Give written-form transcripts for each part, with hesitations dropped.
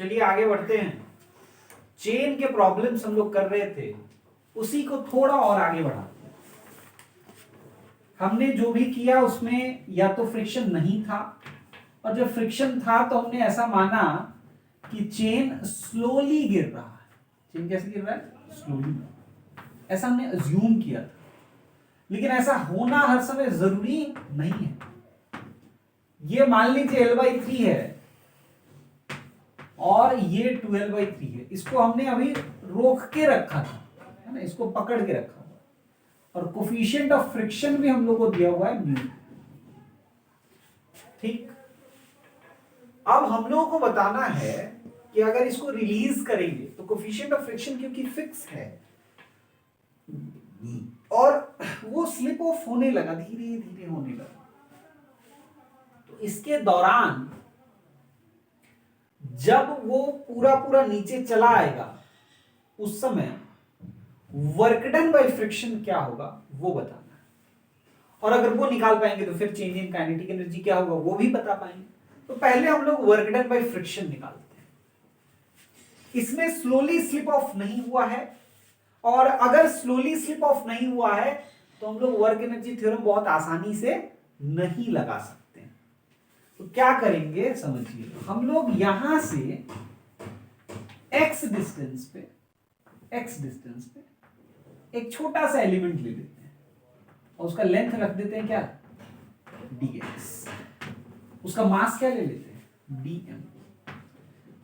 चलिए आगे बढ़ते हैं। चेन के प्रॉब्लम्स हम लोग कर रहे थे, उसी को थोड़ा और आगे बढ़ाते हैं। हमने जो भी किया उसमें या तो फ्रिक्शन नहीं था, और जब फ्रिक्शन था तो हमने ऐसा माना कि चेन स्लोली गिर रहा है। चेन कैसे गिर रहा है? स्लोली। ऐसा हमने अज्यूम किया था, लेकिन ऐसा होना हर समय जरूरी नहीं है। ये मान लीजिए L/3 है और ये 2L/3 है, इसको हमने अभी रोक के रखा था, है ना, इसको पकड़ के रखा हुआ, और कोफिशिएंट ऑफ फ्रिक्शन भी हम लोग को दिया हुआ है म्यू। ठीक, अब हम लोगों को बताना है कि अगर इसको रिलीज करेंगे तो कोफिशिएंट ऑफ फ्रिक्शन क्योंकि फिक्स है और वो स्लिप ऑफ होने लगा, धीरे धीरे होने लगा, तो इसके दौरान जब वो पूरा पूरा नीचे चला आएगा उस समय वर्क डन बाय फ्रिक्शन क्या होगा वो बताना है। और अगर वो निकाल पाएंगे तो फिर चेंज इन काइनेटिक एनर्जी क्या होगा वो भी बता पाएंगे। तो पहले हम लोग वर्क डन बाय फ्रिक्शन निकालते हैं। इसमें स्लोली स्लिप ऑफ नहीं हुआ है, और अगर स्लोली स्लिप ऑफ नहीं हुआ है तो हम लोग वर्क एनर्जी थ्योरम बहुत आसानी से नहीं लगा सकते। तो क्या करेंगे समझिए, हम लोग यहां से x डिस्टेंस पे एक छोटा सा एलिमेंट ले लेते हैं और उसका लेंथ रख देते हैं क्या, dx। उसका मास क्या ले लेते हैं, dm।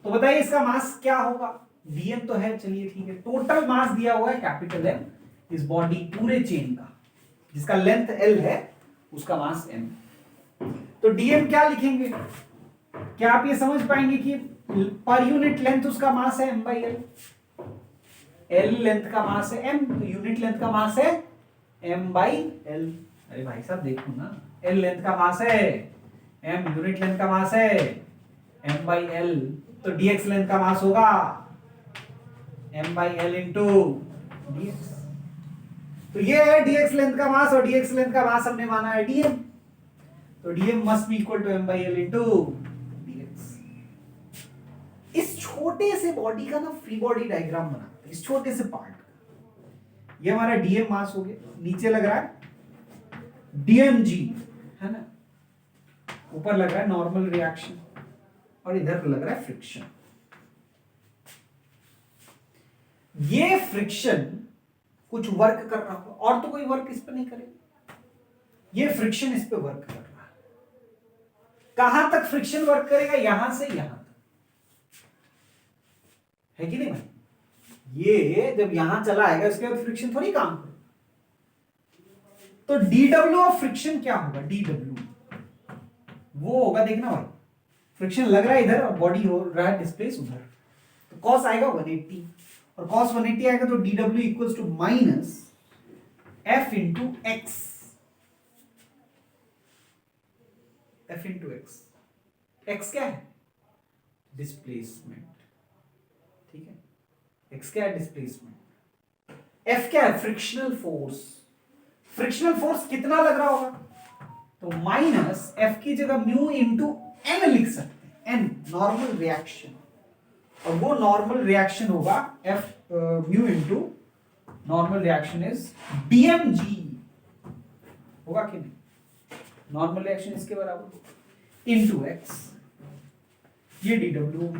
तो बताइए इसका मास क्या होगा, dm तो है, चलिए ठीक है। टोटल मास दिया हुआ है कैपिटल M इस बॉडी पूरे चेन का, जिसका लेंथ L है, उसका मास m। तो dm क्या लिखेंगे, क्या आप ये समझ पाएंगे कि पर यूनिट लेंथ उसका मास है m/l। L लेंथ का मास है m, तो यूनिट लेंथ का मास है m/l। अरे भाई साहब देखो ना, L लेंथ का मास है m, यूनिट लेंथ का मास है m/l, तो dx लेंथ का मास होगा m/l इंटू dx। तो ये है dx लेंथ का मास, और dx लेंथ का मास हमने माना है dm, तो dm must be equal to m/l into dx। इस छोटे से बॉडी का ना फ्री बॉडी डायग्राम बनाते हैं, इस छोटे से पार्ट का। ये हमारा dm मास हो गया, नीचे लग रहा है dmg, है ना, ऊपर लग रहा है नॉर्मल रिएक्शन, और इधर लग रहा है फ्रिक्शन। ये फ्रिक्शन कुछ वर्क कर रहा होगा, और तो कोई वर्क इस पर नहीं करेगा, ये फ्रिक्शन इस पे वर्क कर रहा है। कहां तक फ्रिक्शन वर्क करेगा, यहां से यहां तक, है कि नहीं भाई। ये जब यहां चला आएगा इसके बाद फ्रिक्शन थोड़ी काम करेगा। तो dw ऑफ फ्रिक्शन क्या होगा, dw वो होगा, देखना भाई, फ्रिक्शन लग रहा है इधर और बॉडी हो रहा है डिस्प्लेस उधर, तो कॉस आएगा 180, और cos 180 आएगा तो dw equals to minus f into x, f into x. X क्या है, डिस्प्लेसमेंट, ठीक है, एक्स क्या है, डिस्प्लेसमेंट। f क्या है, फ्रिक्शनल फोर्स। फ्रिक्शनल फोर्स कितना लग रहा होगा, तो माइनस f की जगह म्यू इंटू n लिख सकते हैं, n नॉर्मल रिएक्शन, और वो नॉर्मल रिएक्शन होगा f mu into normal reaction is dmg, होगा कि नहीं, नॉर्मल रिएक्शन इसके बराबर इंटू x, ये dw।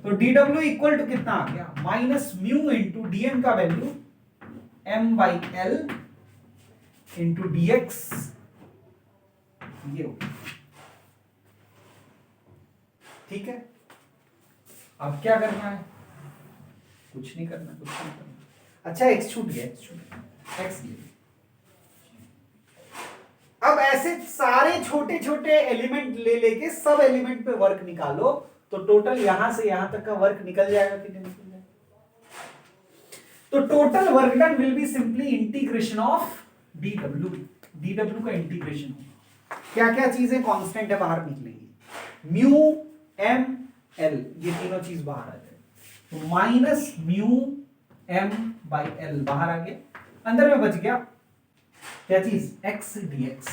तो dw इक्वल टू कितना आ गया, माइनस म्यू इंटू dm का वैल्यू m/l इंटू dx, ये होगा, ठीक है। अब क्या करना है, कुछ नहीं करना, कुछ नहीं करना। अच्छा x छूट गया, x ले। अब ऐसे सारे छोटे छोटे एलिमेंट ले लेके सब एलिमेंट पे वर्क निकालो, तो टोटल यहां से यहां तक का वर्क निकल जाएगा कि नहीं निकल जाएगा। तो total work done will be simply integration of dw का इंटीग्रेशन होगा। क्या क्या चीजें कांस्टेंट है बाहर निकलेंगी, म्यू m l, ये तीनों चीज बाहर आ जाए, तो माइनस म्यू m/l बाहर आ गया, अंदर में बच गया क्या चीज, x dx।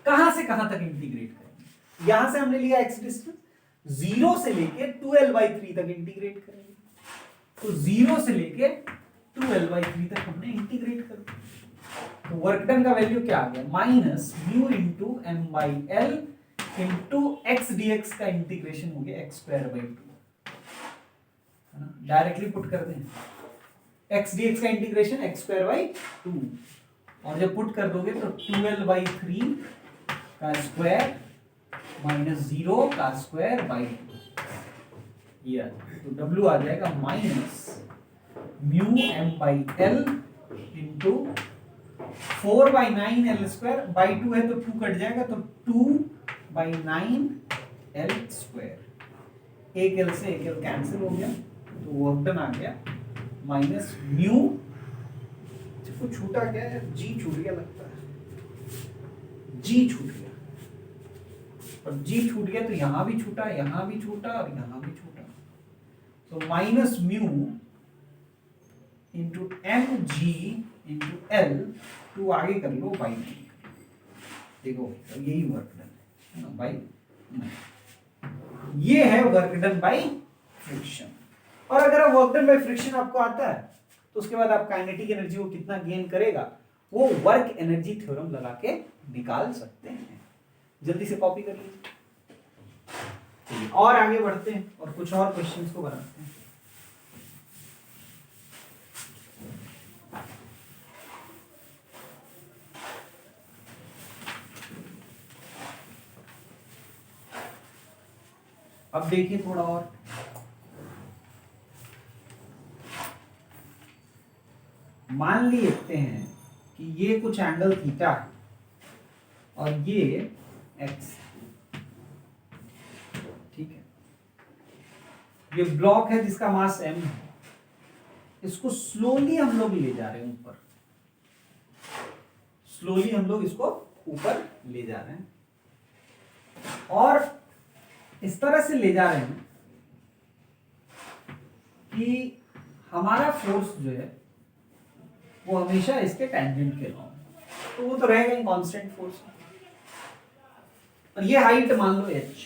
कहां से कहां तक इंटीग्रेट करेंगे, यहां से हमने लिया x डिस्टेंस, 0 से लेके 2l/3 तक इंटीग्रेट करेंगे। तो 0 से लेके 2l/3 तक हमने इंटीग्रेट कर दिया। तो वर्क डन का वैल्यू क्या आ गया, minus mu into m by l into x dx का इंटीग्रेशन हो गया x²/2, है ना। डायरेक्टली पुट कर दें, एक्स डीएक्स का इंटीग्रेशन x²/2, और जब पुट कर दोगे तो 2l/3 का स्क्वायर माइनस 0 का स्क्वायर/2, ये तो W आ जाएगा minus mu m by l into 4/9l²/2 है तो 2 कट जाएगा, तो 2/9l², एक एल से एक एल कैंसिल हो गया, तो वर्क डन आ गया माइनस म्यू, कुछ छूटा क्या है, जी छूट गया लगता है, जी छूट गया, और जी छूट गया तो यहां भी छूटा, यहां भी छूटा और यहां भी छूटा, तो minus mu into m g into l, 2 आगे कर लो बाई 9, देखो तो यही वर्क डन है ना, बाई 9, ये है वर्क डन बाई फ्रिक्शन। और अगर वर्क डन बाई फ्रिक्शन आपको आता है तो उसके बाद आप काइनेटिक एनर्जी को कितना गेन करेगा वो वर्क एनर्जी थ्योरम लगा के निकाल सकते हैं। जल्दी से कॉपी कर लीजिए, और आगे बढ़ते हैं और कुछ और क्वेश्चंस को बनाते हैं। अब देखिए थोड़ा और, मान लेते हैं कि ये कुछ एंगल थीटा है और ये एक्स, ठीक है, ये ब्लॉक है जिसका मास m है, इसको स्लोली हम लोग ले जा रहे हैं ऊपर, स्लोली हम लोग इसको ऊपर ले जा रहे हैं, और इस तरह से ले जा रहे हैं कि हमारा फोर्स जो है वो हमेशा इसके टेंजेंट के लॉन्ग, तो वो तो रहेगा ही कांस्टेंट फोर्स, और ये हाइट मान लो h,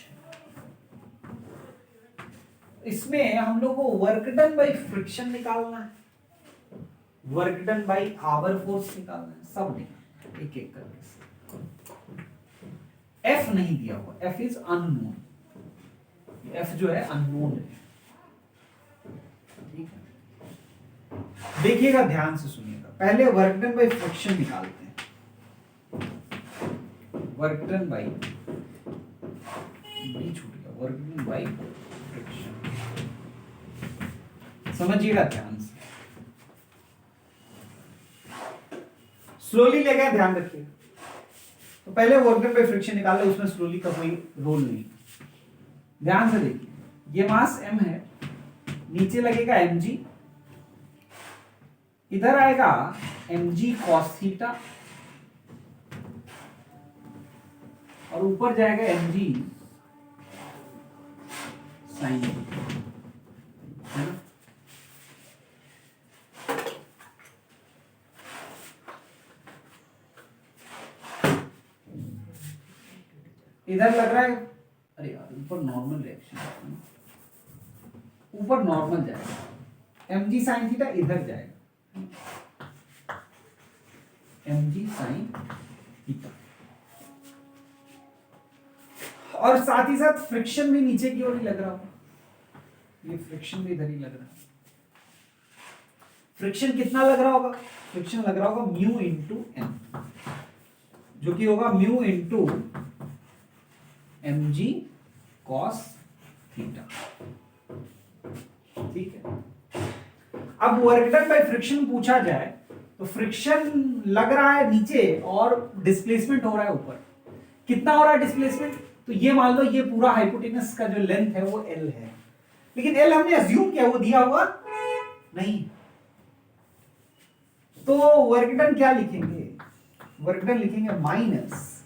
इसमें हम लोग को वर्क डन बाई फ्रिक्शन निकालना है, work done by our force निकालना है, सब निकालना एक एक करके। F नहीं दिया हुआ, F इज अननोन, F जो है अननोन है, ठीक है। देखिएगा ध्यान से सुनिएगा, पहले वर्क डन बाई फ्रिक्शन निकालते हैं, वर्क डन बाई, बी छूट गया, वर्क डन बाई फ्रिक्शन, समझिएगा ध्यान से, स्लोली ले गए, ध्यान रखिएगा। तो पहले वर्क डन बाई फ्रिक्शन निकाले, उसमें स्लोली का कोई रोल नहीं, ध्यान से देखिए, ये मास m है, नीचे लगेगा mg, इधर आएगा mg cos थीटा, और ऊपर जाएगा mg sin थीटा, है ना। इधर लग रहा है, अरे यार ऊपर नॉर्मल रिएक्शन, ऊपर नॉर्मल जाएगा, mg sin थीटा इधर जाएगा, mg sin थीटा, और साथ ही साथ फ्रिक्शन भी नीचे की ओर ही लग रहा होगा, ये फ्रिक्शन भी इधर ही लग रहा है। फ्रिक्शन कितना लग रहा होगा, फ्रिक्शन लग रहा होगा म्यू इंटू एम, जो कि होगा mu into mg cos theta, ठीक है। अब वर्क डन बाय फ्रिक्शन पूछा जाए तो फ्रिक्शन लग रहा है नीचे और डिस्प्लेसमेंट हो रहा है ऊपर, कितना हो रहा है डिस्प्लेसमेंट, तो ये मान लो ये पूरा हाइपोटेनस का जो लेंथ है वो l है, लेकिन l हमने अज्यूम किया, वो दिया हुआ नहीं, तो वर्क डन क्या लिखेंगे, वर्क डन लिखेंगे minus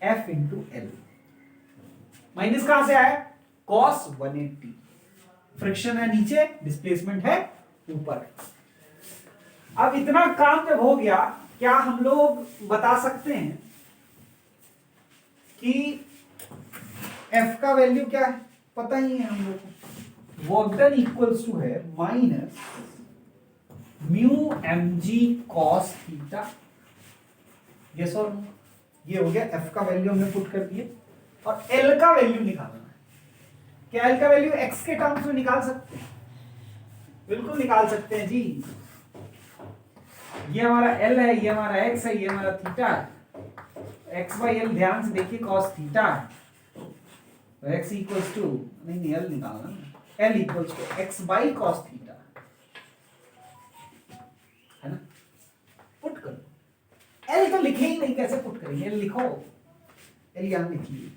f into L, minus कहां से आया, cos 180, फ्रिक्शन है नीचे, डिस्प्लेसमेंट है ऊपर। अब इतना काम जब हो गया, क्या हम लोग बता सकते हैं कि f का वैल्यू क्या है, पता ही है हम लोग को, वर्क डन इक्वल्स टू है minus mu m g cos theta. Yes और नो? ये हो गया, एफ का वैल्यू हमने पुट कर दिया और एल का वैल्यू निकालना है। क्या एल का वैल्यू एक्स के टर्म्स में निकाल सकते हैं? बिल्कुल निकाल सकते हैं जी। ये हमारा एल है, ये हमारा एक्स है, ये हमारा थीटा है। एक्स बाई एल ध्यान से देखिए कॉस थीटा है, तो एक्स इक्वल्स टू, नहीं एल निकालना ना, l equals to x by cos theta, है ना? पुट करो। एल तो लिखे ही नहीं, कैसे पुट करेंगे? एल लिखो, एल यहां लिखिए।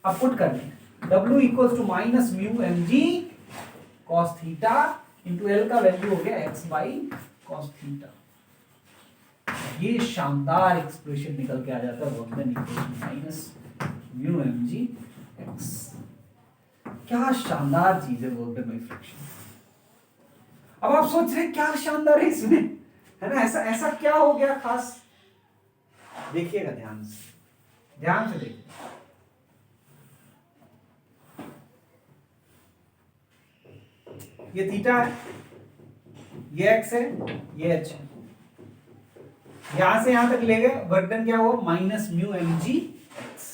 अब पुट कर लें, W equals to minus mu m g cos theta into l का वैल्यू हो गया एक्स बाई कॉस थीटा। ये शानदार एक्सप्रेशन निकल के आ जाता है, work done equals to minus mu m g x. क्या शानदार चीज है वर्क डन बाई फ्रैक्शन। अब आप सोच रहे हैं क्या शानदार है इसमें, है ना? ऐसा ऐसा क्या हो गया खास? देखिएगा ध्यान से, ध्यान से देखिए। ये थीटा है, ये एक्स है, ये एच है। यहां से यहां तक ले गए, वर्क डन क्या हुआ? Minus mu m g x.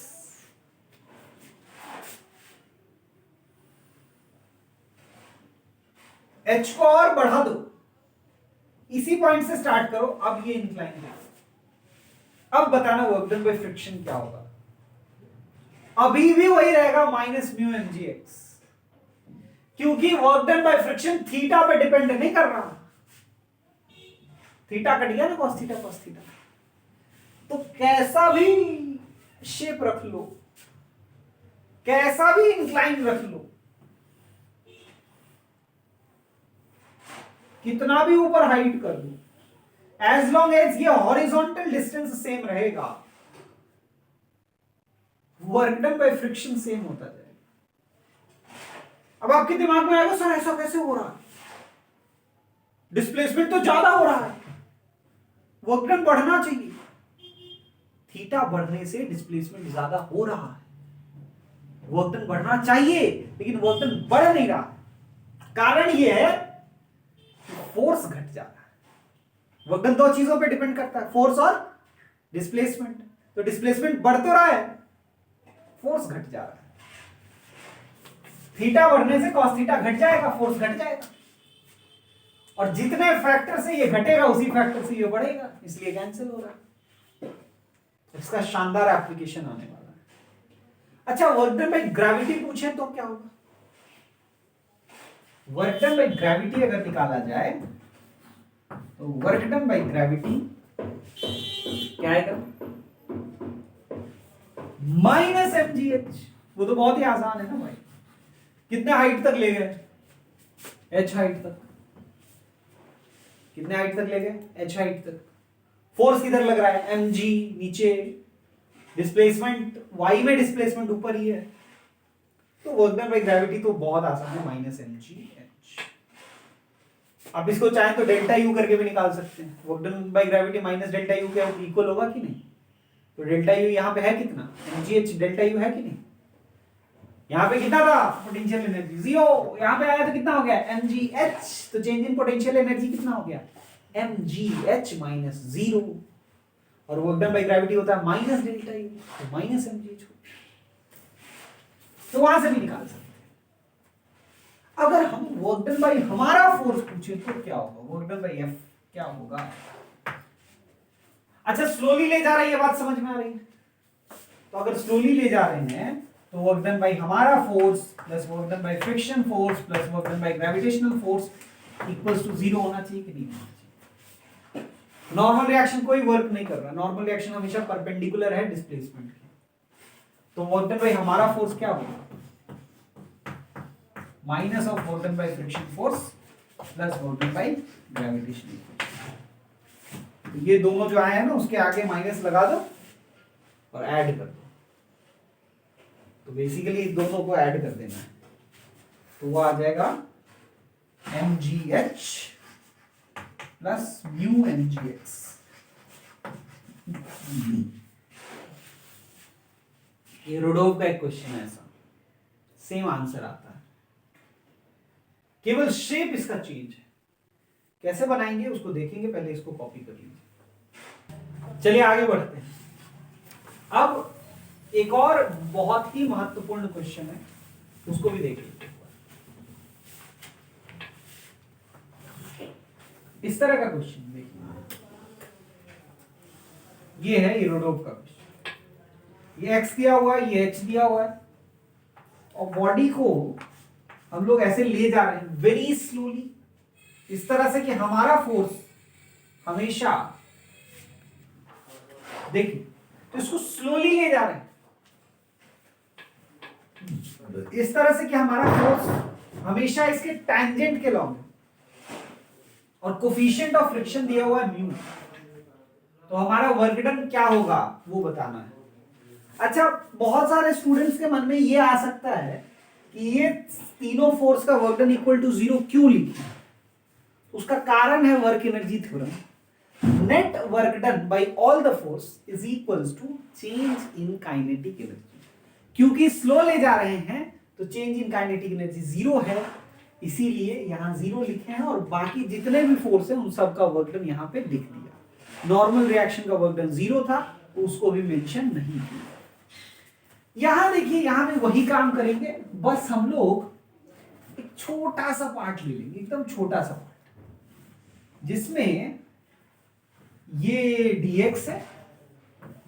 H को और बढ़ा दो, इसी पॉइंट से स्टार्ट करो। अब ये इंक्लाइन है, अब बताना वर्क डन बाय फ्रिक्शन क्या होगा? अभी भी वही रहेगा minus mu m g x, क्योंकि work done by friction theta पे डिपेंड नहीं कर रहा। थीटा कट गया ना, कॉस थीटा कॉस थीटा। तो कैसा भी शेप रख लो, कैसा भी इंक्लाइन रख लो, कितना भी ऊपर हाइट कर दो, एज लॉन्ग एज ये हॉरिजॉन्टल डिस्टेंस सेम रहेगा, work done by friction same होता जाएगा। अब आपके दिमाग में आएगा सर ऐसा कैसे हो रहा है, डिस्प्लेसमेंट तो ज्यादा हो रहा है, वर्क डन बढ़ना चाहिए। थीटा बढ़ने से डिस्प्लेसमेंट ज्यादा हो रहा है, वर्क डन बढ़ना चाहिए, लेकिन वर्क डन बढ़ नहीं रहा। कारण यह है फोर्स घट जा रहा है। वर्क डन दो चीजों पे डिपेंड करता है, फोर्स और डिस्प्लेसमेंट। तो डिस्प्लेसमेंट बढ़ तो रहा है, फोर्स घट जा रहा है। थीटा बढ़ने से कॉस थीटा घट जाएगा, फोर्स घट जाएगा, और जितने फैक्टर से ये घटेगा उसी फैक्टर से ये बढ़ेगा, इसलिए कैंसिल हो रहा है। इसका शानदार एप्लीकेशन आने वाला है। अच्छा, वर्क डन बाय ग्रेविटी पूछे तो क्या होगा? वर्क डन बाय ग्रेविटी अगर निकाला जाए तो वर्क डन बाय ग्रेविटी क्या आएगा? Minus m g h. वो तो बहुत ही आसान है ना भाई। कितने हाइट तक ले गए? एच हाइट तक। कितने हाइट तक ले गए? एच हाइट तक। फोर्स किधर लग रहा है? एम जी नीचे, डिस्प्लेसमेंट वाई में, डिस्प्लेसमेंट ऊपर ही है। तो वर्क डन बाय ग्रेविटी तो बहुत आसान है, माइनस एम जी एच। आप इसको चाहें तो डेल्टा यू करके भी निकाल सकते हैं। Work done by gravity minus delta U के इक्वल होगा कि नहीं? तो डेल्टा यू यहां पे है कितना? M g h delta U है कि नहीं? यहां पे कितना था पोटेंशियल एनर्जी? 0। यहां पे आया तो कितना हो गया? mgh। तो चेंज इन पोटेंशियल एनर्जी कितना हो गया? mgh minus 0। और वर्क डन बाय ग्रेविटी होता है माइनस डेल्टा यू, तो माइनस mgh। तो वहां से भी निकाल सकते हैं। अगर हम वर्क डन बाय हमारा फोर्स पूछे तो क्या होगा? वर्क डन बाय एफ क्या होगा? अच्छा, स्लोली ले जा रही है, बात समझ में आ रही है? तो अगर स्लोली ले जा रहे हैं तो वर्क डन बाय हमारा force plus work done by friction force plus work done by gravitational force equals to 0 होना चाहिए कि नहीं होना चाहिए? नॉर्मल रिएक्शन कोई वर्क नहीं कर रहा, नॉर्मल रिएक्शन हमेशा परपेंडिकुलर है डिस्प्लेसमेंट के। तो वर्क डन बाय हमारा फोर्स क्या होगा? Minus of work done by friction force plus work done by gravitational force. ये दोनों जो आए हैं ना, उसके आगे माइनस लगा दो और ऐड कर दो। तो बेसिकली इन दोनों को ऐड कर देना है, तो वो आ जाएगा mgh प्लस म्यू mgx। ये रुडोव का एक क्वेश्चन है ऐसा। सेम आंसर आता है, केवल शेप इसका चेंज है। कैसे बनाएंगे उसको देखेंगे, पहले इसको कॉपी कर लीजिए। चलिए आगे बढ़ते हैं। अब एक और बहुत ही महत्वपूर्ण क्वेश्चन है, उसको भी देख लीजिए। इस तरह का क्वेश्चन देखिए, ये है इरोडोव का क्वेश्चन। ये x दिया हुआ है, ये h दिया हुआ है, और बॉडी को हम लोग ऐसे ले जा रहे हैं वेरी स्लोली, इस तरह से कि हमारा फोर्स हमेशा, देखिए तो इसको स्लोली ले जा रहे हैं इस तरह से कि हमारा फोर्स हमेशा इसके टैंजेंट के लॉन्ग है, और कोफिशिएंट ऑफ फ्रिक्शन दिया हुआ है म्यू। तो हमारा वर्क डन क्या होगा वो बताना है। अच्छा, बहुत सारे स्टूडेंट्स के मन में ये आ सकता है कि ये तीनों फोर्स का वर्क डन इक्वल टू 0 क्यों लिखे। उसका कारण है work energy theorem. Net work done by all the force is equals to change in kinetic energy. क्योंकि स्लो ले जा रहे हैं तो चेंज इन काइनेटिक एनर्जी 0 है, इसीलिए यहां 0 लिखे हैं, और बाकी जितने भी फोर्स हैं उन सब का वर्क डन यहां पे लिख दिया। नॉर्मल रिएक्शन का वर्क डन 0 था तो उसको भी मेंशन नहीं किया। यहां देखिए, यहां भी वही काम करेंगे, बस हम लोग एक छोटा सा पार्ट ले लेंगे, एकदम छोटा सा पार्ट, जिसमें ये dx है,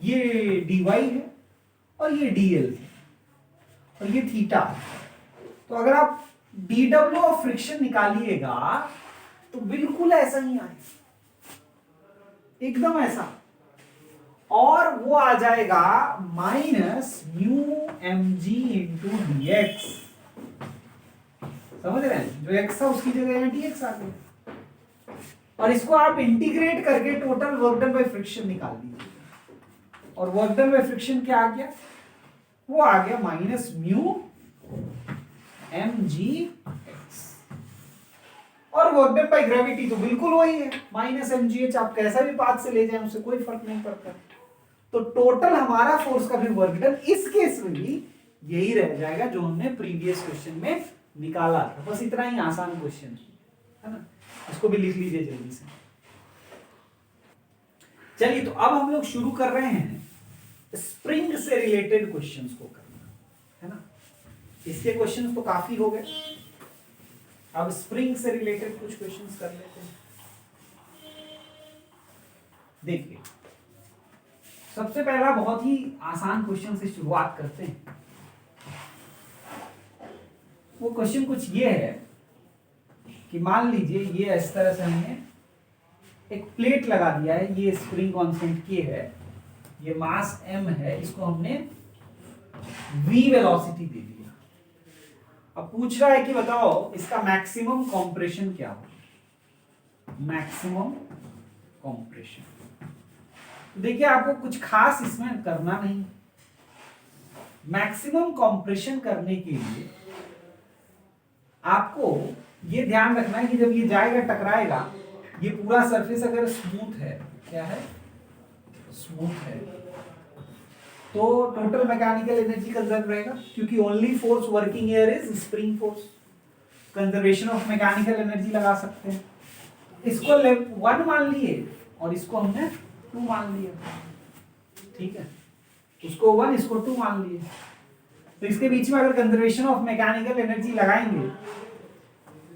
ये dy है, और ये dl है, और ये थीटा। तो अगर आप dw ऑफ फ्रिक्शन निकालिएगा तो बिल्कुल ऐसा ही आएगा, एकदम ऐसा, और वो आ जाएगा minus mu mg into dx। समझ रहे हैं, जो x था उसकी जगह यहाँ dx आ गया, और इसको आप इंटीग्रेट करके total work done by friction निकाल दीजिए, और वर्क डन बाय फ्रिक्शन क्या आ गया, वो आ गया माइनस म्यू mg x। और वर्क डन बाय ग्रेविटी तो बिल्कुल वही है, माइनस mgh। आप कैसा भी पाथ से ले जाएं उससे कोई फर्क नहीं पड़ता। तो टोटल हमारा फोर्स का भी वर्क डन इस केस में भी यही रह जाएगा जो हमने प्रीवियस क्वेश्चन में निकाला था। बस इतना ही आसान क्वेश्चन है ना, इसको भी लिख लीजिए जल्दी से। चलिए, तो अब हम लोग शुरू कर रहे हैं स्प्रिंग से रिलेटेड क्वेश्चंस को करना, है ना। इसके क्वेश्चंस तो काफी हो गए, अब स्प्रिंग से रिलेटेड कुछ क्वेश्चंस कर लेते हैं। देखिए, सबसे पहला बहुत ही आसान क्वेश्चन से शुरुआत करते हैं। वो क्वेश्चन कुछ ये है कि मान लीजिए ये इस तरह से हमने एक प्लेट लगा दिया है, ये स्प्रिंग कांस्टेंट K है, ये मास m है, इसको हमने v वेलोसिटी दे दिया। अब पूछ रहा है कि बताओ इसका मैक्सिमम कंप्रेशन क्या होगा, मैक्सिमम कंप्रेशन। देखिए, आपको कुछ खास इसमें करना नहीं। मैक्सिमम कंप्रेशन करने के लिए आपको ये ध्यान रखना है कि जब ये जाएगा टकराएगा, ये पूरा सरफेस अगर स्मूथ है, क्या है, स्मूथ है, तो टोटल मैकेनिकल एनर्जी कंजर्व रहेगा, क्योंकि only force working here is spring force. Conservation of mechanical energy लगा सकते हैं। इसको 1 मान लिए और इसको हमने 2 मान लिया, ठीक है, उसको 1 इसको 2 मान लिए। तो इसके बीच में अगर कंजर्वेशन ऑफ मैकेनिकल एनर्जी लगाएंगे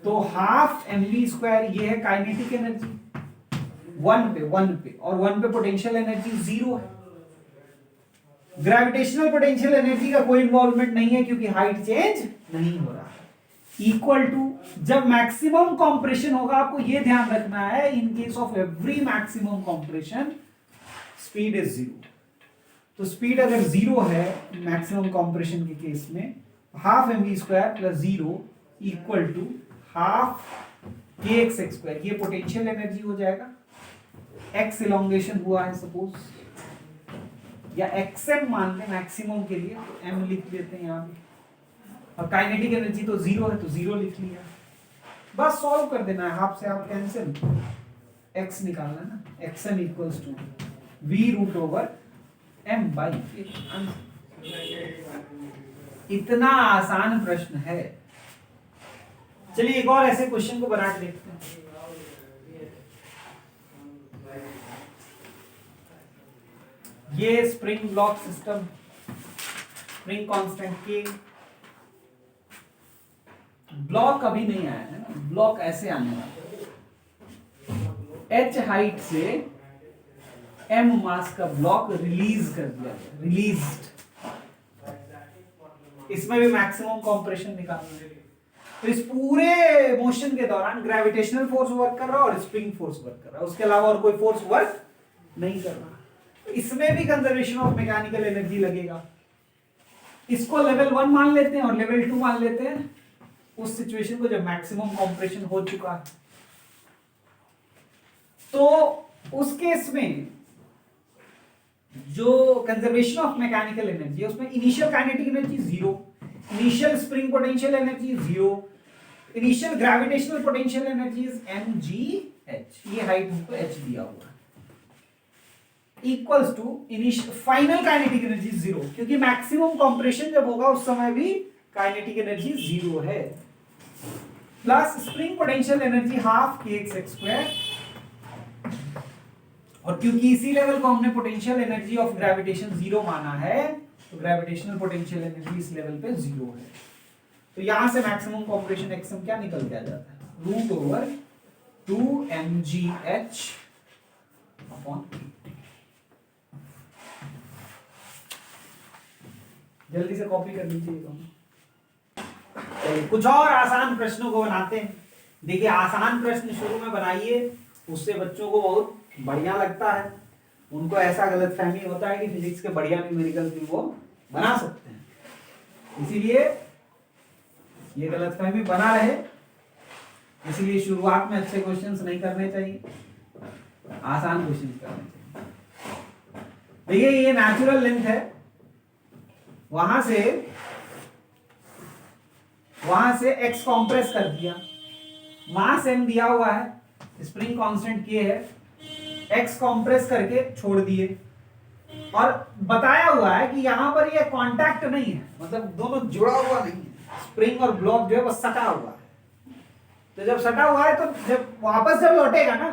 तो हाफ mv², ये है काइनेटिक एनर्जी 1 पे, और 1 पे पोटेंशियल एनर्जी 0 है। ग्रेविटेशनल पोटेंशियल एनर्जी का कोई इन्वॉल्वमेंट नहीं है क्योंकि हाइट चेंज नहीं हो रहा है। इक्वल टू, जब मैक्सिमम कंप्रेशन होगा, आपको यह ध्यान रखना है, in case of every maximum compression speed is 0। तो स्पीड अगर 0 है मैक्सिमम कंप्रेशन के केस में, half mv² plus 0 equal to half kx², ये पोटेंशियल एनर्जी हो जाएगा। x इलोंगेशन हुआ है सपोज, या xm मान लें मैक्सिमम के लिए, तो m लिख देते हैं यहाँ पे, और काइनेटिक एनर्जी तो 0 है तो 0 लिख लिया। बस सॉल्व कर देना है, हाफ से हाफ कैंसिल, x निकालना है ना, xm equals to v root over m by k। इतना आसान प्रश्न है। चलिए एक और ऐसे क्वेश्चन को बना के देखते हैं। ये spring block system, spring constant के ब्लॉक अभी नहीं आया है ना, ब्लॉक ऐसे आने वाला है। h हाइट से m मास का ब्लॉक रिलीज कर दिया गया, रिलीज्ड। इसमें भी मैक्सिमम कंप्रेशन निकालना है। तो इस पूरे मोशन के दौरान ग्रेविटेशनल फोर्स वर्क कर रहा है और स्प्रिंग फोर्स वर्क कर रहा है, उसके अलावा और कोई फोर्स वर्क नहीं कर रहा। तो इसमें भी कंजर्वेशन ऑफ मैकेनिकल एनर्जी लगेगा। इसको लेवल 1 मान लेते हैं और लेवल 2 मान लेते हैं उस सिचुएशन को जब मैक्सिमम कंप्रेशन हो चुका है। तो उस केस में जो कंजर्वेशन ऑफ मैकेनिकल एनर्जी है उसमें initial kinetic energy 0, initial spring potential energy 0, initial gravitational potential energy mgh, ये हाइट हमको h दिया हुआ है, equals to initial final kinetic energy 0, क्योंकि मैक्सिमम कंप्रेशन जब होगा उस समय भी काइनेटिक एनर्जी 0 है, plus spring potential energy half kx²। और क्योंकि इसी लेवल को हमने पोटेंशियल एनर्जी ऑफ ग्रेविटेशन 0 माना है, तो ग्रेविटेशनल पोटेंशियल एनर्जी इस लेवल पे 0 है। तो यहां से मैक्सिमम कंप्रेशन एक्सम क्या निकल के आ जाता है, √2mgh अपॉन। जल्दी से कॉपी कर लीजिए। कुछ और आसान प्रश्नों को बनाते हैं। देखिए आसान प्रश्न शुरू में बनाइए, उससे बच्चों को बहुत बढ़िया लगता है। उनको ऐसा गलतफहमी होता है कि फिजिक्स के बढ़िया न्यूमेरिकल भी वो बना सकते हैं, इसीलिए ये गलतफहमी बना रहे, इसीलिए शुरुआत में अच्छे क्वेश्चंस नहीं करने चाहिए, आसान क्वेश्चंस करने चाहिए। देखिए ये नेचुरल लेंथ है, वहां से x कॉम्प्रेस कर दिया, मास m दिया हुआ है, स्प्रिंग कांस्टेंट k है, x कॉम्प्रेस करके छोड़ दिए और बताया हुआ है कि यहां पर ये कांटेक्ट नहीं है, मतलब दोनों जुड़ा हुआ नहीं है, स्प्रिंग और ब्लॉक जो है वो सटा हुआ है। तो जब सटा हुआ है तो जब वापस जब लौटेगा ना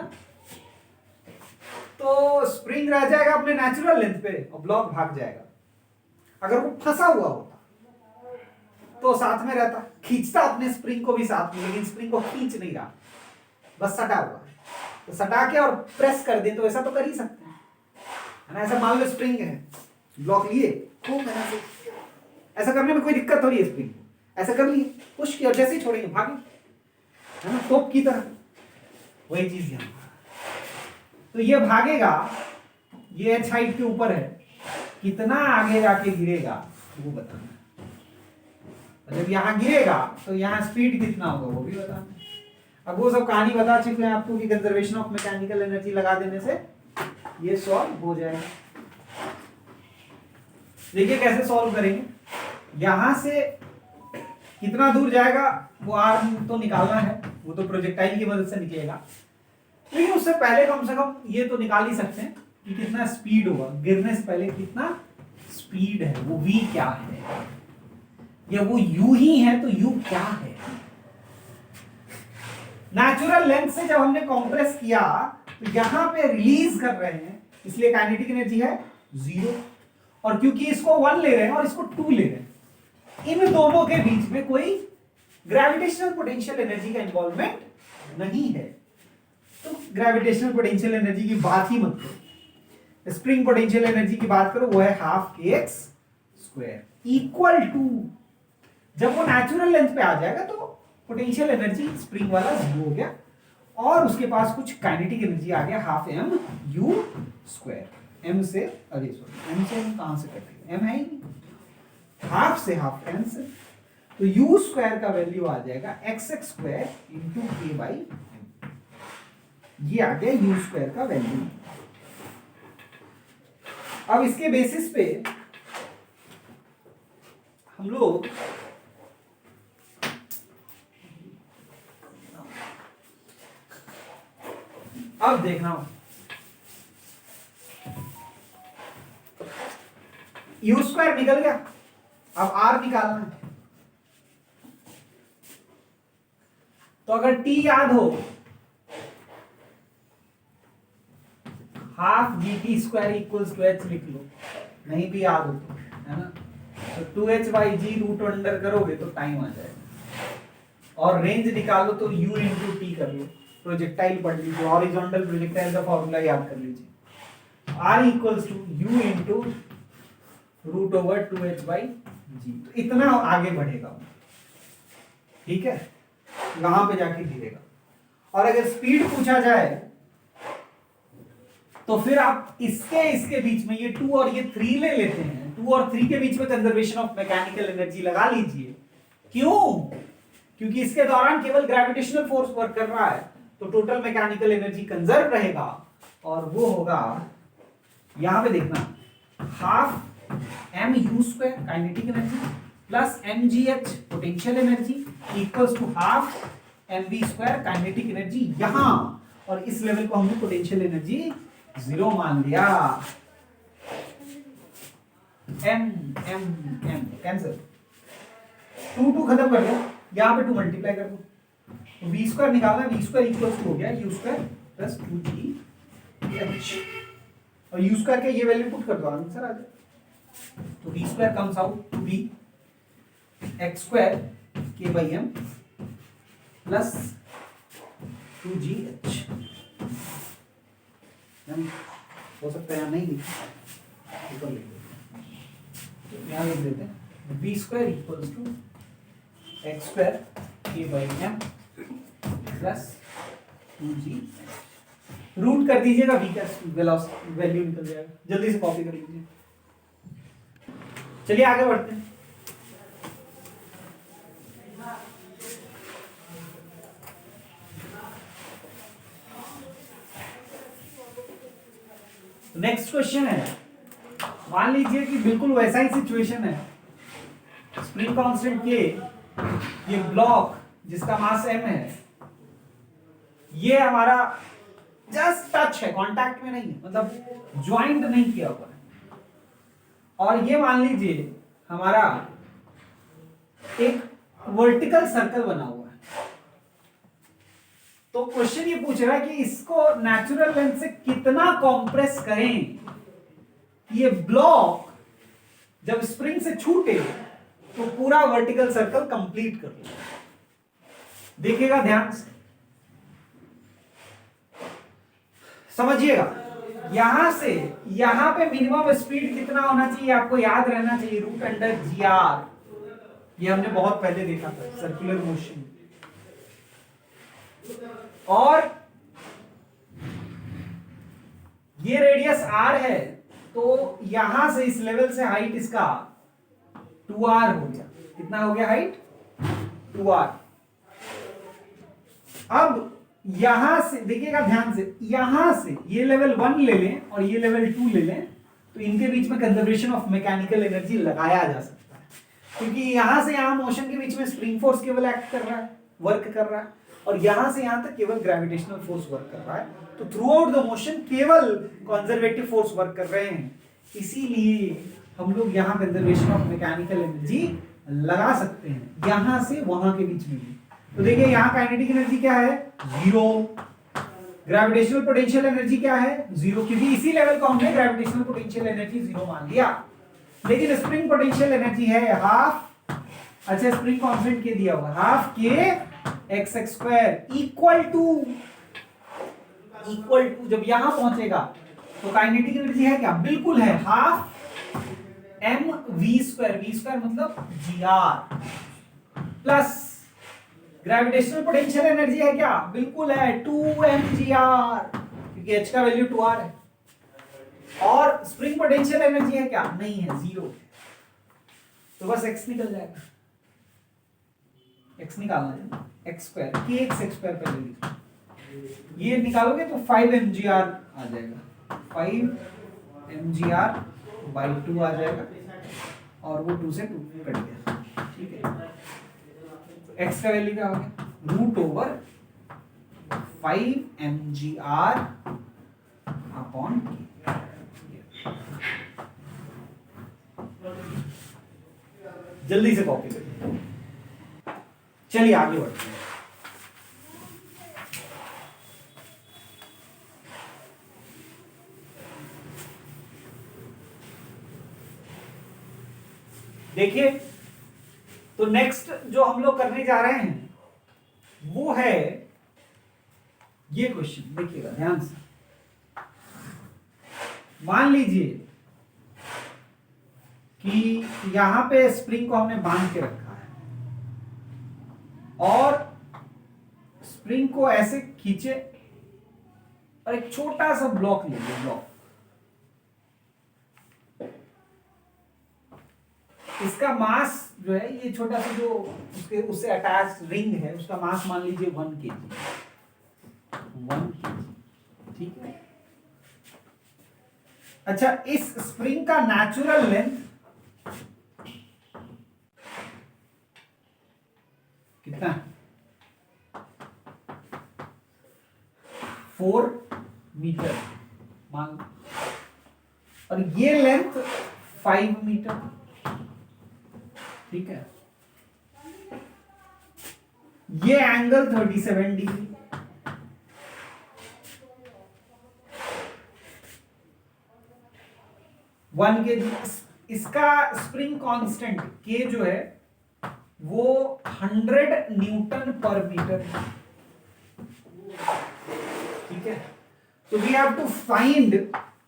तो स्प्रिंग रह जाएगा अपने नेचुरल लेंथ पे और ब्लॉक भाग जाएगा। अगर वो फंसा हुआ होता तो साथ में रहता, खींचता अपने स्प्रिंग को भी साथ में, लेकिन स्प्रिंग को खींच नहीं रहा, बस सटा हुआ है। तो सटा के और प्रेस कर दे तो ऐसा तो कर ही सकते हैं, है ना। ऐसा मान लो स्प्रिंग है, ब्लॉक लिए खूब ऐसा करने में कोई दिक्कत हो रही है, स्प्रिंग को ऐसा कर लिए, पुश किया, जैसे ही छोड़ेंगे भागे, है ना, टॉप की तरह। वही चीज यहां, तो ये भागेगा, ये h हाइट के ऊपर है, कितना आगे जाके गिरेगा वो बताना। जब यहां गिरेगा तो यहां स्पीड कितना होगा वो भी बताना। अब वो सब कहानी बता चुके हैं आपको कि कंजर्वेशन ऑफ मैकेनिकल एनर्जी लगा देने से ये सॉल्व हो जाएगा। देखिए कैसे सॉल्व करेंगे, यहां से कितना दूर जाएगा वो आर्म तो निकालना है, वो तो प्रोजेक्टाइल की मदद से निकलेगा, लेकिन उससे पहले कम से कम ये तो निकाल ही सकते हैं कि कितना स्पीड होगा, गिरने से पहले कितना स्पीड है, वो v क्या है, या वो u ही है तो u क्या है। नेचुरल लेंथ से जब हमने कंप्रेस किया तो यहां पे रिलीज कर रहे हैं, इसलिए काइनेटिक एनर्जी है 0, और क्योंकि इसको 1 ले रहे हैं और इसको 2 ले रहे हैं, इन दोनों के बीच में कोई ग्रेविटेशनल पोटेंशियल एनर्जी का इन्वॉल्वमेंट नहीं है, तो ग्रेविटेशनल पोटेंशियल एनर्जी की बात ही मत करो। स्प्रिंग पोटेंशियल एनर्जी की बात करो, वो है हाफ kx² इक्वल टू, जब वो नेचुरल लेंथ पे आ जाएगा तो पोटेंशियल एनर्जी स्प्रिंग वाला 0 हो गया और उसके पास कुछ काइनेटिक एनर्जी आ गया हाफ m/u²। m से, अरे सॉरी, m से हम कहां से कटेंगे, m है ही नहीं, हाफ से हाफ कैंसिल, तो u² का वैल्यू आ जाएगा xx² × k/m, ये आ गया u² का वैल्यू। अब इसके बेसिस पे हम लोग अब देखना u² निकल गया, अब आर निकालना है, तो अगर टी याद हो, half g t square equals to h लिख लो, नहीं भी याद हो तो, है ना। तो 2h/g रूट अंडर करोगे तो टाइम आ जाएगा, और रेंज निकालो तो u इंटू टी कर लो, प्रोजेक्टाइल पढ़ लीजिए, हॉरिजॉन्टल प्रोजेक्टाइल का फॉर्मूला याद कर लीजिए, r equals to u into root over 2h/g। तो इतना आगे बढ़ेगा, ठीक है, वहां पे जाके गिरेगा। और अगर स्पीड पूछा जाए तो फिर आप इसके बीच में ये 2 और ये 3 ले लेते हैं, 2 और 3 के बीच में कंजर्वेशन ऑफ मैकेनिकल एनर्जी लगा लीजिए। क्यों? क्योंकि इसके दौरान केवल ग्रेविटेशनल फोर्स वर्क कर रहा है, तो टोटल मैकेनिकल एनर्जी कंजर्व रहेगा, और वो होगा, यहां पे देखना, half mu² kinetic energy plus mgh potential energy equals to half mv² kinetic energy यहां, और इस लेवल को हमने पोटेंशियल एनर्जी 0 मान लिया। m कैंसिल, 2 खत्म कर दो, यहां पे 2 मल्टीप्लाई कर दो, v² निकालना, v² इक्वल्स टू हो गया u² प्लस 2gh, और u² के ये वैल्यू पुट कर दो, आंसर आ जाए। तो v² comes out to be x² k/m plus 2gh। हो सकता है नहीं लिखा, ऊपर लिख देते, यहाँ लिख देते हैं v² equals to x² k/m plus 2g। Root कर दीजिएगा, v का वैल्यू निकल जाएगा, जल्दी से कॉपी कर लीजिए। चलिए आगे बढ़ते हैं। नेक्स्ट क्वेश्चन है, मान लीजिए कि बिल्कुल वैसा ही सिचुएशन है, स्प्रिंग कांस्टेंट के, ये ब्लॉक जिसका मास m है, ये हमारा जस्ट टच है, कांटेक्ट में नहीं है, मतलब ज्वाइंट नहीं किया हुआ है, और ये मान लीजिए हमारा एक वर्टिकल सर्कल बना हुआ है। तो क्वेश्चन ये पूछ रहा है कि इसको नेचुरल लेंथ से कितना कॉम्प्रेस करें, ये ब्लॉक जब स्प्रिंग से छूटे तो पूरा वर्टिकल सर्कल कंप्लीट कर ले। देखिएगा ध्यान से, समझिए, यहां से यहां पे मिनिमम स्पीड कितना होना चाहिए, आपको याद रहना चाहिए, रूट अंडर gr, ये हमने बहुत पहले देखा था सर्कुलर मोशन। और ये रेडियस r है, तो यहां से इस लेवल से हाइट इसका 2r हो गया। कितना हो गया हाइट? 2r। अब यहां से देखिएगा ध्यान से, यहां से ये लेवल 1 ले लें और ये लेवल 2 ले लें, तो इनके बीच में कंजर्वेशन ऑफ मैकेनिकल एनर्जी लगाया जा सकता है, क्योंकि यहां से यहां मोशन के बीच में स्प्रिंग फोर्स केवल एक्ट कर रहा है, वर्क कर रहा है, और यहां से यहां तक केवल ग्रेविटेशनल फोर्स वर्क कर रहा है। तो थ्रू आउट द मोशन केवल कंजर्वेटिव फोर्स वर्क कर रहे हैं, इसीलिए हम लोग यहां कंजर्वेशन ऑफ मैकेनिकल एनर्जी लगा सकते हैं, यहां से वहां के बीच में भी। तो देखिए यहां काइनेटिक एनर्जी क्या है? 0। ग्रेविटेशनल पोटेंशियल एनर्जी क्या है? 0, क्योंकि इसी लेवल को हमने ग्रेविटेशनल पोटेंशियल एनर्जी 0 मान लिया। लेकिन स्प्रिंग पोटेंशियल एनर्जी है हाफ, अच्छा स्प्रिंग कांस्टेंट के दिया हुआ, हाफ के x² इक्वल टू जब यहां पहुंचेगा तो काइनेटिक एनर्जी है क्या? बिल्कुल है, हाफ mv², v² मतलब gr, plus gravitational potential energy है क्या? बिल्कुल है, 2mgr, क्योंकि h का वैल्यू 2r है। और स्प्रिंग पोटेंशियल एनर्जी है क्या? नहीं है, 0। तो बस x निकल जाएगा, x निकालना है, x² kx² पहले लिखो, ये निकालोगे तो 5mgr आ जाएगा, 5mgr/2 आ जाएगा, और वो 2 से 2 कट गया, ठीक है। x का वैल्यू क्या हो गया? Root over 5mgr upon k। जल्दी से कॉपी करिए। चलिए आगे बढ़ते हैं। देखिए, तो नेक्स्ट जो हम लोग करने जा रहे हैं वो है ये क्वेश्चन। देखिएगा ध्यान से, मान लीजिए कि यहां पे स्प्रिंग को हमने बांध के रखा है और स्प्रिंग को ऐसे खींचे और एक छोटा सा ब्लॉक लीजिए, ब्लॉक, इसका मास जो है, ये छोटा सा जो उससे अटैच रिंग है, उसका मास मान लीजिए 1 kg, 1 kg, ठीक है। अच्छा, इस स्प्रिंग का नेचुरल लेंथ कितना है? 4 मीटर मान, और ये लेंथ 5 मीटर, ठीक है। ये एंगल 37 डिग्री, वन के जी। इसका स्प्रिंग कांस्टेंट के जो है वो 100 न्यूटन पर मीटर, ठीक है। तो we have to find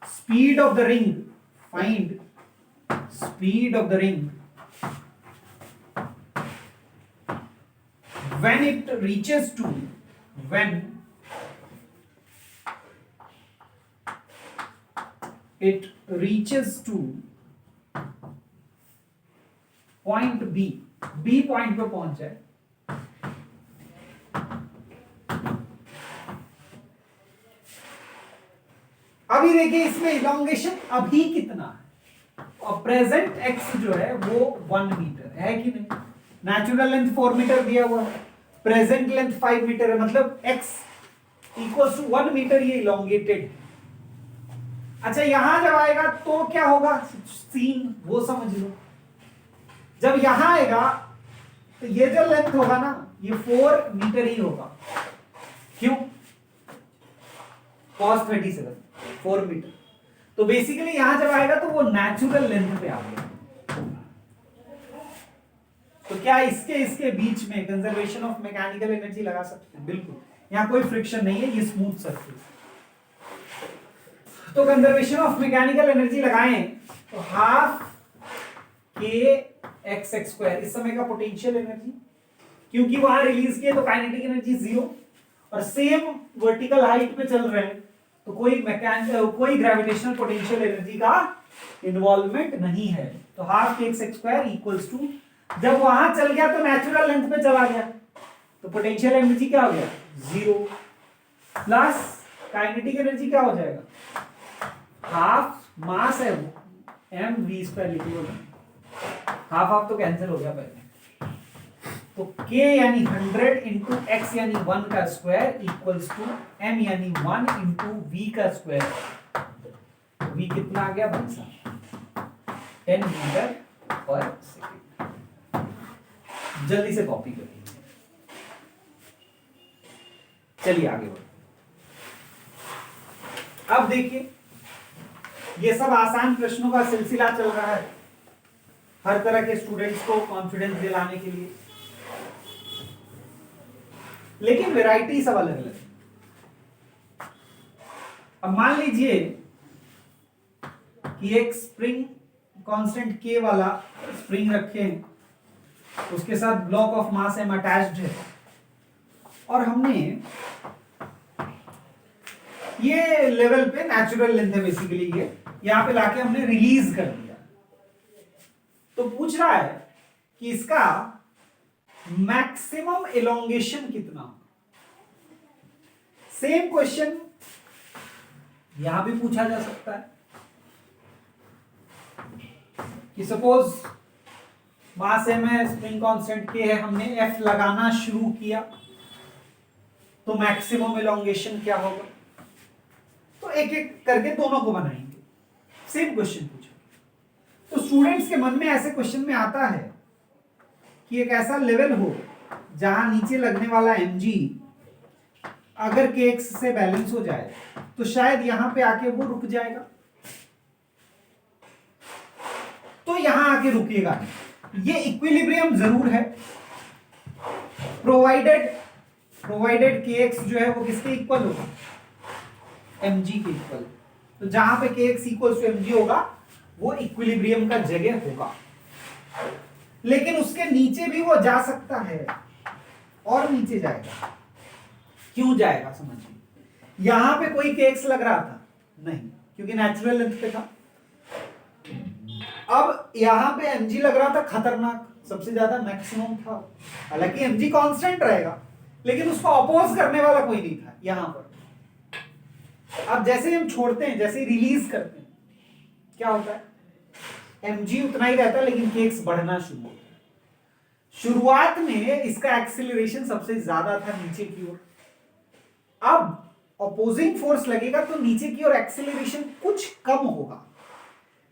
speed of the ring, find speed of the ring when it reaches to, when it reaches to point B, B point पे पहुंच जाए, अभी देखिए इसमें इलोंगेशन अभी कितना है, और प्रेजेंट एक्स जो है वो 1 मीटर है कि नहीं। नेचुरल लेंथ 4 मीटर दिया हुआ है, प्रेजेंट लेंथ 5 मीटर है, मतलब x इक्वल्स टू 1 मीटर, ये इलोंगेटेड। अच्छा, यहां जब आएगा तो क्या होगा, सीन वो समझ लो। जब यहां आएगा तो ये जो लेंथ होगा ना, ये 4 मीटर ही होगा। क्यों? cos 37 4 metre. तो बेसिकली यहां जब आएगा तो वो नेचुरल लेंथ पे आ गया। तो क्या इसके बीच में कंजर्वेशन ऑफ मैकेनिकल एनर्जी लगा सकते हैं? बिल्कुल, यहां कोई फ्रिक्शन नहीं है, ये स्मूथ सरफेस। तो कंजर्वेशन ऑफ मैकेनिकल एनर्जी लगाएं तो half k x x square, इस समय का पोटेंशियल एनर्जी, क्योंकि वहां रिलीज किए तो काइनेटिक एनर्जी 0, और सेम वर्टिकल हाइट पे चल रहे हैं तो कोई ग्रेविटेशनल पोटेंशियल एनर्जी का इन्वॉल्वमेंट नहीं है। तो half k x x square equals to, जब वहां चल गया तो नेचुरल लेंथ पे चला गया तो पोटेंशियल एनर्जी क्या हो गया 0, प्लस काइनेटिक एनर्जी क्या हो जाएगा, हाफ मास है m v स्क्वायर लिखिए, हाफ हाफ तो कैंसिल हो गया पहले। तो k यानी 100 इंटू x यानी 1 का स्क्वायर इक्वल्स टू m यानी 1 इंटू v का स्क्वायर। v कितना आ गया भाई साहब, 10 मीटर पर सेकेंड। जल्दी से कॉपी करिए। चलिए आगे बढ़ो। अब देखिए, ये सब आसान प्रश्नों का सिलसिला चल रहा है हर तरह के स्टूडेंट्स को कॉन्फिडेंस दिलाने के लिए, लेकिन वैरायटी सब अलग अलग है। अब मान लीजिए कि एक स्प्रिंग कांस्टेंट के वाला स्प्रिंग रखे, उसके साथ block of mass m attached है, और हमने ये लेवल पे नेचुरल लेंथ है बेसिकली, ये यहां पे लाके हमने रिलीज कर दिया। तो पूछ रहा है कि इसका मैक्सिमम एलोंगेशन कितना। सेम क्वेश्चन यहां भी पूछा जा सकता है कि सपोज मास एम है, स्प्रिंग कांस्टेंट के है, हमने एफ लगाना शुरू किया तो मैक्सिमम एलोंगेशन क्या होगा। तो एक एक करके दोनों को बनाएंगे, सेम क्वेश्चन पूछो। तो स्टूडेंट्स के मन में ऐसे क्वेश्चन में आता है कि एक ऐसा लेवल हो जहां नीचे लगने वाला mg अगर kx से बैलेंस हो जाए तो शायद यहां पे आके वो रुक जाएगा, तो यहां आके रुकेगा नहीं। ये इक्विलिब्रियम जरूर है प्रोवाइडेड kx जो है वो किसके इक्वल होगा, mg के इक्वल। तो जहां पे kx इक्वल टू mg होगा वो इक्विलिब्रियम का जगह होगा। लेकिन उसके नीचे भी वो जा सकता है और नीचे जाएगा। क्यों जाएगा समझिए, यहां पे कोई kx लग रहा था नहीं क्योंकि नेचुरल लेंथ पे था। अब यहां पे mg लग रहा था, खतरनाक, सबसे ज्यादा मैक्सिमम था। हालांकि mg कांस्टेंट रहेगा लेकिन उसको अपोज करने वाला कोई नहीं था यहां पर। अब जैसे ही हम छोड़ते हैं, जैसे ही रिलीज करते हैं, क्या होता है, mg उतना ही रहता है लेकिन kx बढ़ना शुरू होता है। शुरुआत में इसका एक्सेलरेशन सबसे ज्यादा था नीचे की ओर, अब अपोजिंग फोर्स लगेगा तो नीचे की ओर एक्सेलरेशन कुछ कम होगा,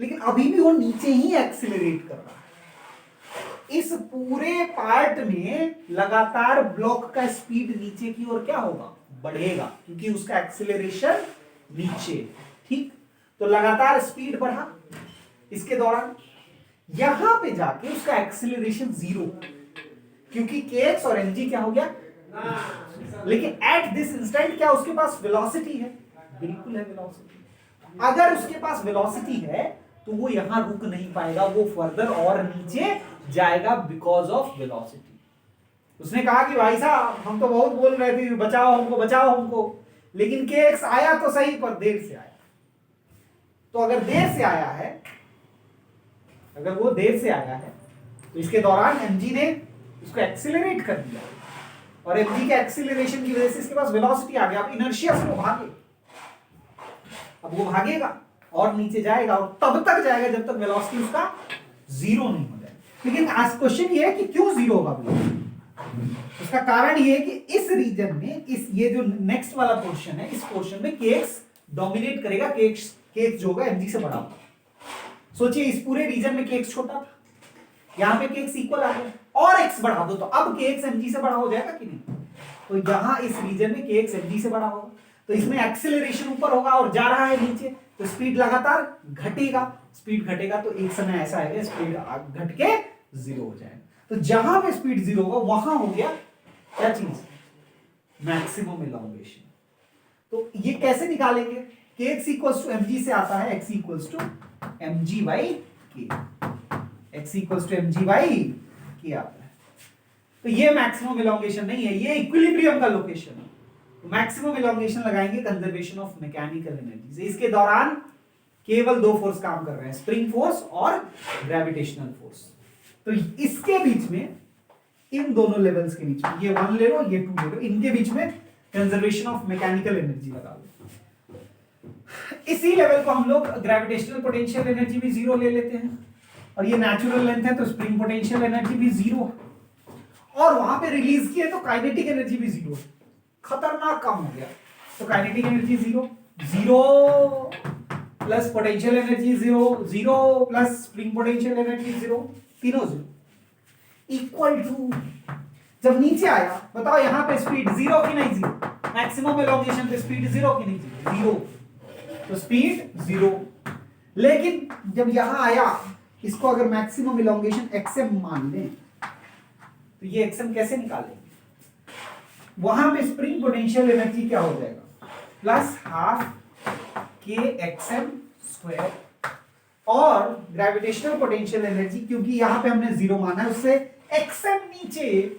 लेकिन अभी भी वो नीचे ही एक्सेलरेट कर रहा है। इस पूरे पार्ट में लगातार ब्लॉक का स्पीड नीचे की ओर क्या होगा, बढ़ेगा, क्योंकि उसका एक्सेलरेशन नीचे, ठीक। तो लगातार स्पीड बढ़ा इसके दौरान, यहां पे जाके उसका एक्सेलरेशन जीरो, क्योंकि kx और mg क्या हो गया, लेकिन एट दिस इंस्टेंट क्या उसके पास वेलोसिटी है, बिल्कुल है वेलोसिटी। अगर उसके पास वेलोसिटी है तो वो यहां रुक नहीं पाएगा, वो फर्दर और नीचे जाएगा बिकॉज ऑफ वेलोसिटी। उसने कहा कि भाई साहब हम तो बहुत बोल रहे थे बचाओ हमको, लेकिन kx आया तो सही पर देर से आया। तो अगर देर से आया है, अगर वो देर से आया है तो इसके दौरान mg ने उसको एक्सीलरेट कर दिया और mg के एक्सीलरेशन की वजह से इसके पास वेलोसिटी आ गया। अब इनर्शिया से वो भागे, अब वो भागेगा और नीचे जाएगा और तब तक जाएगा जब तक वेलोसिटी उसका जीरो नहीं हो जाए। लेकिन आज क्वेश्चन ये है कि क्यों जीरो होगा वेलोसिटी। उसका कारण ये है कि इस रीजन में, इस ये जो नेक्स्ट वाला पोर्शन है, इस पोर्शन में kx डोमिनेट करेगा, kx जो होगा mg से बड़ा होगा। सोचिए इस पूरे रीजन में kx छोटा था, यहां पे kx इक्वल आ गया और x बढ़ा दो तो अब kx mg से बड़ा हो जाएगा कि नहीं। तो यहां इस रीजन में kx mg से बड़ा होगा, तो इसमें एक्सेलरेशन ऊपर होगा और जा रहा है नीचे, तो स्पीड लगातार घटेगा। स्पीड घटेगा तो एक समय ऐसा आएगा स्पीड घट के जीरो हो जाएगा। तो जहां पे स्पीड जीरो होगा वहां हो गया क्या चीज, मैक्सिमम इलॉन्गेशन। तो ये कैसे निकालेंगे, kx इक्वल्स टू mg से आता है x equals to mg by k, x equals to mg by k आता है। तो ये मैक्सिमम इलॉन्गेशन नहीं है, ये इक्विलिब्रियम का लोकेशन है। तो मैक्सिमम इलॉन्गेशन लगाएंगे कंजर्वेशन ऑफ मैकेनिकल एनर्जी से। इसके दौरान केवल दो फोर्स काम कर रहे हैं, स्प्रिंग फोर्स और ग्रेविटेशनल फोर्स। तो इसके बीच में, इन दोनों लेवल्स के बीच में, ये 1 ले लो, ये 2 ले लो, इनके बीच में कंजर्वेशन ऑफ मैकेनिकल एनर्जी लगा लो। इसी लेवल को हम लोग ग्रेविटेशनल पोटेंशियल एनर्जी भी जीरो ले लेते हैं, और ये नेचुरल लेंथ है तो स्प्रिंग पोटेंशियल एनर्जी भी जीरो है, और वहां पे रिलीज किए तो काइनेटिक एनर्जी भी जीरो है, खतरनाक काम हो गया। तो kinetic energy zero, zero plus potential energy zero, zero plus spring potential energy zero, तीनों जीरो, इक्वल टू, जब नीचे आया बताओ यहां पे स्पीड जीरो की नहीं, जीरो, मैक्सिमम एलोंगेशन पे स्पीड जीरो की नहीं, जीरो, तो स्पीड जीरो। लेकिन जब यहां आया, इसको अगर मैक्सिमम इलॉन्गेशन xm मान लें तो ये xm कैसे निकालेंगे, वहां पे स्प्रिंग पोटेंशियल एनर्जी क्या हो जाएगा, plus half k xm square, और ग्रेविटेशनल पोटेंशियल एनर्जी क्योंकि यहां पे हमने जीरो माना है उससे xm नीचे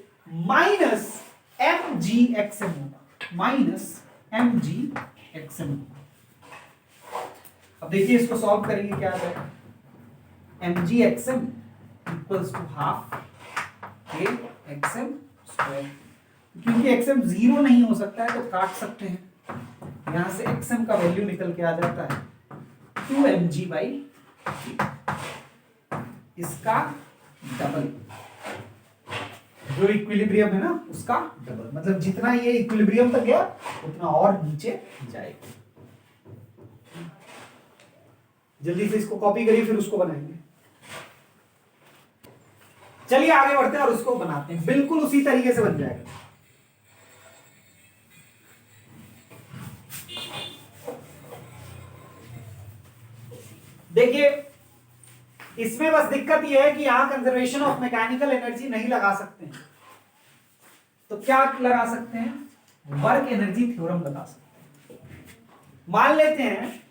माइनस mg xm होगा, माइनस mg xm। अब देखिए इसको सॉल्व करेंगे क्या आ जाएगा, mg xm equals to half k xm square. क्योंकि xm जीरो नहीं हो सकता है तो काट सकते हैं, यहां से xm का वैल्यू निकल के आ जाता है 2mg बाई k, इसका डबल, जो इक्विलिब्रियम है ना उसका डबल, मतलब जितना ये इक्विलिब्रियम तक गया उतना और नीचे जाएगा। जल्दी से इसको कॉपी करिए फिर उसको बनाएंगे। चलिए आगे बढ़ते हैं और उसको बनाते हैं, बिल्कुल उसी तरीके से बन जाएगा। देखिए इसमें बस दिक्कत यह है कि यहां कंजर्वेशन ऑफ मैकेनिकल एनर्जी नहीं लगा सकते हैं, तो क्या लगा सकते हैं, वर्क एनर्जी थ्योरम लगा सकते हैं। मान लेते हैं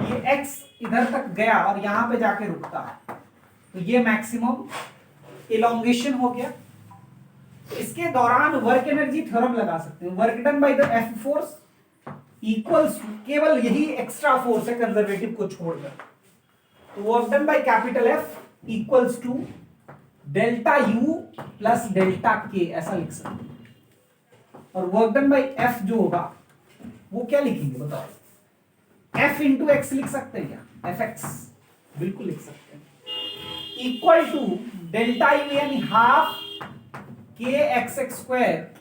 ये x इधर तक गया और यहां पे जाके रुकता है, तो ये मैक्सिमम इलोंगेशन हो गया। तो इसके दौरान वर्क एनर्जी थ्योरम लगा सकते हैं, work done by the F force equals to, केवल यही एक्स्ट्रा फोर्स है कंजर्वेटिव को छोड़कर, तो work done by capital F equals to delta U plus delta K, ऐसा लिख सकते हैं। और वर्क डन बाय एफ जो होगा वो क्या लिखेंगे बताओ, एफ इंटू एक्स लिख सकते हैं क्या, एफ एक्स, बिल्कुल लिख सकते हैं, इक्वल टू डेल्टा यू यानी half k x x square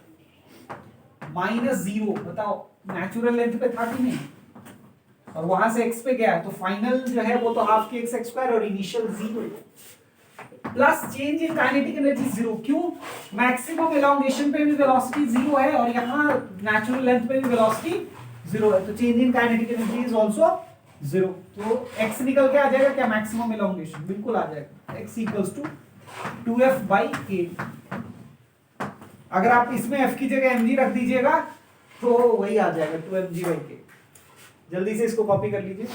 minus 0, बताओ नेचुरल लेंथ पे था कि नहीं, और वहां से x पे गया तो फाइनल जो है वो तो half k x x square और initial 0 plus change in kinetic energy 0। क्यों, मैक्सिमम एलोंगेशन पे भी वेलोसिटी 0 है और यहाँ नेचुरल लेंथ पे भी वेलोसिटी 0 है, तो change in kinetic energy is also 0। तो x निकल के आ जाएगा क्या, मैक्सिमम एलोंगेशन, बिल्कुल आ जाएगा, x इक्वल्स टू 2f/k। अगर आप इसमें f की जगह mg रख दीजिएगा तो वही आ जाएगा 2mg/k। जल्दी से इसको कॉपी कर लीजिए।